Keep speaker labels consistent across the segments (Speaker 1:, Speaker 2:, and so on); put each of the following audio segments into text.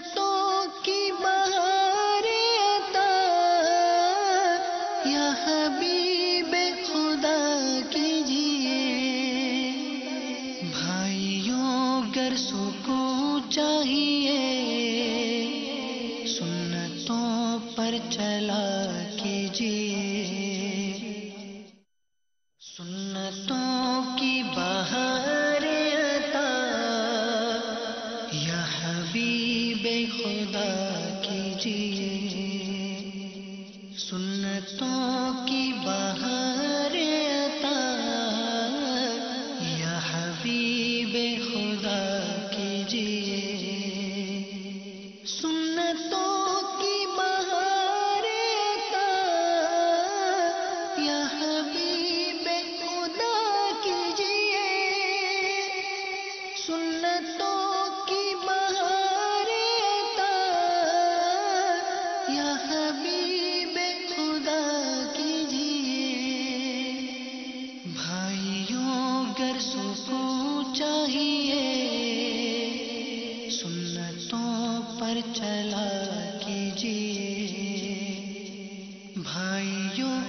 Speaker 1: سنتوں کی بہار عطا یا حبیب خدا کیجیے. بھائیوں گر سکون چاہیے سنتوں پر چلا کیجیے. سنتوں کی بہار عطا یا حبیب خدا کیجیے. سنتوں کی بہار عطا یا حبیب خدا کیجیے. سنتوں کی بہار عطا یا حبیب خدا کیجیے. سنتوں کی بہار عطا یا حبیب خدا کیجیے. بھائیوں گر سکون چاہیے سنتوں پر چلا کیجیے. بھائیوں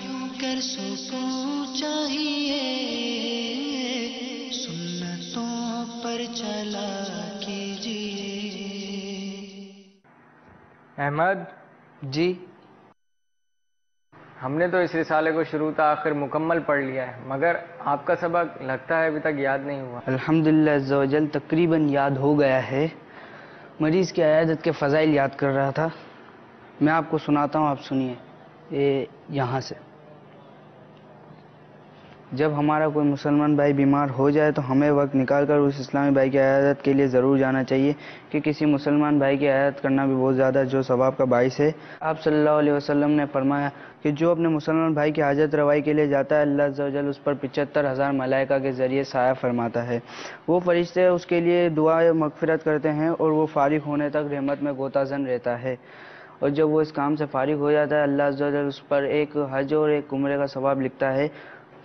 Speaker 1: گر سکون چاہیے سنتوں پر چلا کیجیے.
Speaker 2: احمد
Speaker 3: جی
Speaker 2: ہم نے تو اس رسالے کو شروع تا آخر مکمل پڑھ لیا ہے، مگر آپ کا سبق لگتا ہے ابھی تک یاد نہیں ہوا.
Speaker 3: الحمدللہ عز و جل تقریباً یاد ہو گیا ہے. مریض کی عیادت کے فضائل یاد کر رہا تھا. میں آپ کو سناتا ہوں، آپ سنیے. یہاں سے جب ہمارا کوئی مسلمان بھائی بیمار ہو جائے تو ہمیں وقت نکال کر اس اسلامی بھائی کی عیادت کے لیے ضرور جانا چاہیے، کہ کسی مسلمان بھائی کی عیادت کرنا بھی بہت زیادہ جو ثواب کا باعث ہے. آپ صلی اللہ علیہ وسلم نے فرمایا کہ جو اپنے مسلمان بھائی کی حاجت روائی کے لیے جاتا ہے اللہ عز و جل اس پر 75,000 ملائکہ کے ذریعے سایہ فرماتا ہے. وہ فرشتے اس کے لیے دعا مغفرت کرتے ہیں اور وہ فارغ ہونے تک رحمت میں غوطہ زن رہتا ہے. اور جب وہ اس کام سے فارغ ہو جاتا ہے اللہ عز و جل اس پر ایک حج اور ایک عمرے کا ثواب لکھتا ہے.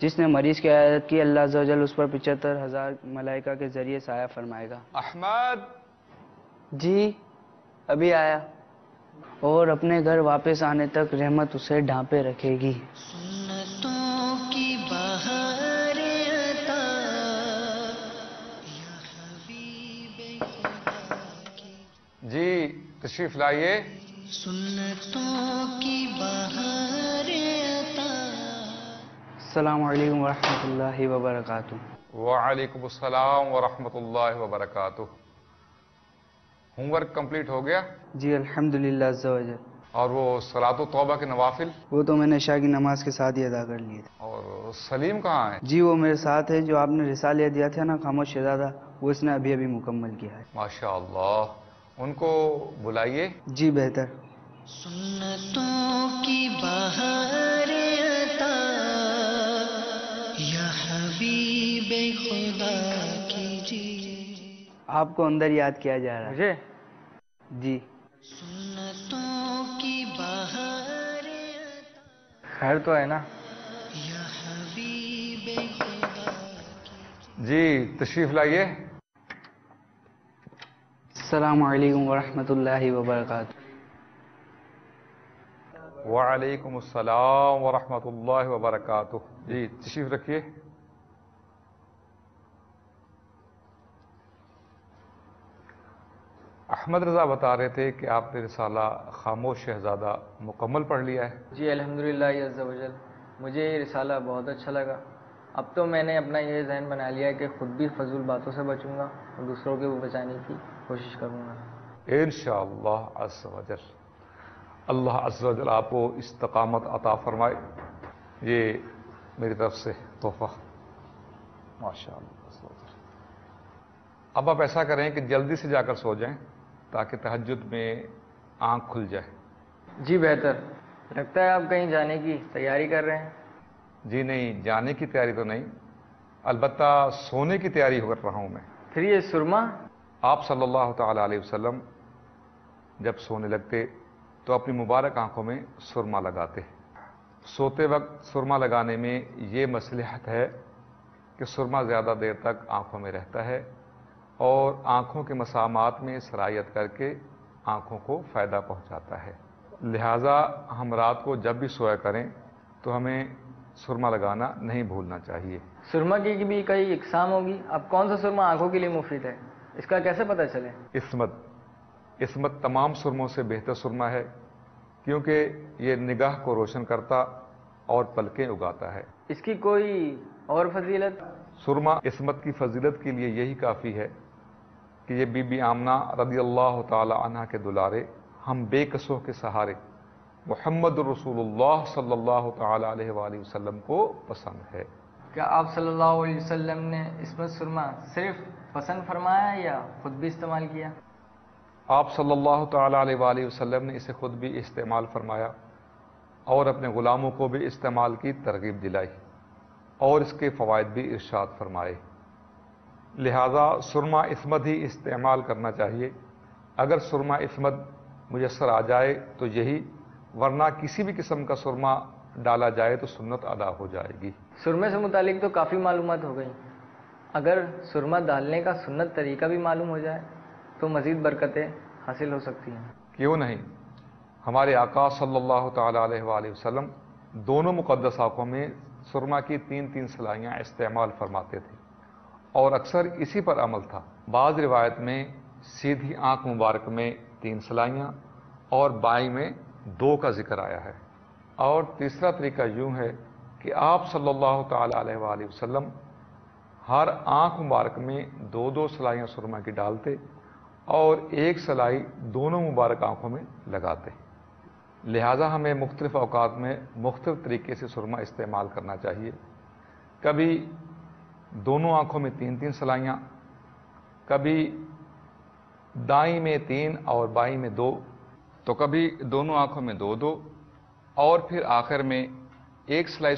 Speaker 3: جس نے مریض کی عیادت کی اللہ عز و جل اس پر 75,000 ملائکہ کے ذریعے سایہ فرمائے گا.
Speaker 4: احمد
Speaker 3: جی ابھی آیا. اور اپنے گھر واپس آنے تک رحمت اسے ڈھانپے رکھے گی.
Speaker 1: سنتوں کی بہار عطا یا حبیب خدا کی.
Speaker 4: جی تشریف لائیے.
Speaker 1: سنتوں کی بہار عطا.
Speaker 3: السلام علیکم ورحمۃ اللہ وبرکاتہ.
Speaker 4: وعلیکم السلام ورحمۃ اللہ وبرکاتہ. ہوم ورک کمپلیٹ ہو گیا؟
Speaker 3: جی الحمدللہ عز و جل.
Speaker 4: اور وہ صلاۃ و توبہ کے نوافل؟
Speaker 3: وہ تو میں نے عشاء کی نماز کے ساتھ ہی ادا کر لیے تھے.
Speaker 4: اور سلیم کہاں ہے؟
Speaker 3: جی وہ میرے ساتھ ہے. جو آپ نے رسالہ دیا تھا نا خاموش شہزادہ، وہ اس نے ابھی ابھی مکمل کیا ہے.
Speaker 4: ماشاء اللہ. ان کو بلائیے.
Speaker 3: جی بہتر.
Speaker 1: سنتوں کی بہار عطا یا حبیب خدا کیجیے.
Speaker 3: آپ کو اندر یاد کیا جا رہا ہے.
Speaker 2: مجھے
Speaker 3: جی
Speaker 1: سنتوں کی بہار عطا
Speaker 2: خیر تو ہے نا؟
Speaker 1: یا حبیب خدا کیجیے.
Speaker 4: جی تشریف لائیے.
Speaker 3: السلام علیکم ورحمۃ اللہ وبرکاتہ.
Speaker 4: وعلیکم السلام ورحمۃ اللہ وبرکاتہ. جی تشریف رکھیے. احمد رضا بتا رہے تھے کہ آپ نے رسالہ خاموش شہزادہ مکمل پڑھ لیا ہے.
Speaker 2: جی الحمدللہ عز و جل. مجھے یہ رسالہ بہت اچھا لگا. اب تو میں نے اپنا یہ ذہن بنا لیا ہے کہ خود بھی فضول باتوں سے بچوں گا اور دوسروں کے بھی بچانے کی کوشش کروں گا.
Speaker 4: انشاءاللہ عز و جل. اللہ عز و جل آپ کو استقامت عطا فرمائے. یہ میری طرف سے تحفہ. ماشاءاللہ عز و جل. اب آپ ایسا کریں کہ جلدی سے جا کر سو جائیں تاکہ تہجد میں آنکھ کھل جائے.
Speaker 2: جی بہتر. لگتا ہے آپ کہیں جانے کی تیاری کر رہے ہیں.
Speaker 4: جی نہیں، جانے کی تیاری تو نہیں، البتہ سونے کی تیاری کر رہا ہوں میں.
Speaker 2: پھر یہ سرما؟
Speaker 4: آپ صلی اللہ تعالی علیہ وسلم جب سونے لگتے تو اپنی مبارک آنکھوں میں سرما لگاتے. سوتے وقت سرما لگانے میں یہ مصلحت ہے کہ سرما زیادہ دیر تک آنکھوں میں رہتا ہے اور آنکھوں کے مسامات میں سرایت کر کے آنکھوں کو فائدہ پہنچاتا ہے۔ لہٰذا ہم رات کو جب بھی سویا کریں تو ہمیں سرما لگانا نہیں بھولنا چاہیے۔
Speaker 2: سرما کی بھی کئی اقسام ہوگی، اب کون سا سرما آنکھوں کے لیے مفید ہے، اس کا کیسے پتہ چلے؟
Speaker 4: عصمت تمام سرموں سے بہتر سرما ہے، کیونکہ یہ نگاہ کو روشن کرتا اور پلکیں اگاتا ہے۔
Speaker 2: اس کی کوئی اور فضیلت؟
Speaker 4: سرما عصمت کی فضیلت کے لیے یہی کافی ہے کہ یہ بی بی آمنہ رضی اللہ تعالی عنہ کے دلارے، ہم بے کسوں کے سہارے محمد رسول اللہ صلی اللہ تعالی علیہ وآلہ وسلم کو پسند ہے۔
Speaker 2: کیا آپ صلی اللہ علیہ وسلم نے عصمت سرما صرف پسند فرمایا یا خود بھی استعمال کیا؟
Speaker 4: آپ صلی اللہ تعالی علیہ وآلہ وسلم نے اسے خود بھی استعمال فرمایا اور اپنے غلاموں کو بھی استعمال کی ترغیب دلائی اور اس کے فوائد بھی ارشاد فرمائے۔ لہذا سرما عصمت ہی استعمال کرنا چاہیے۔ اگر سرما عصمت میسر آ جائے تو یہی، ورنہ کسی بھی قسم کا سرما ڈالا جائے تو سنت ادا ہو جائے گی۔
Speaker 2: سرمے سے متعلق تو کافی معلومات ہو گئی، اگر سرما ڈالنے کا سنت طریقہ بھی معلوم ہو جائے تو مزید برکتیں حاصل ہو سکتی ہیں۔
Speaker 4: کیوں نہیں؟ ہمارے آقا صلی اللہ تعالی علیہ وآلہ وسلم دونوں مقدس آنکھوں میں سرما کی 3 سلائیاں استعمال فرماتے تھے اور اکثر اسی پر عمل تھا۔ بعض روایت میں سیدھی آنکھ مبارک میں 3 سلائیاں اور بائیں میں 2 کا ذکر آیا ہے، اور تیسرا طریقہ یوں ہے کہ آپ صلی اللہ تعالی علیہ وآلہ وسلم ہر آنکھ مبارک میں 2 سلائیاں سرما کی ڈالتے اور 1 سلائی دونوں مبارک آنکھوں میں لگاتے۔ لہٰذا ہمیں مختلف اوقات میں مختلف طریقے سے سرما استعمال کرنا چاہیے۔ کبھی دونوں آنکھوں میں 3 سلائیاں، کبھی دائیں میں 3 اور بائیں میں 2، تو کبھی دونوں آنکھوں میں 2 اور پھر آخر میں 1 سلائی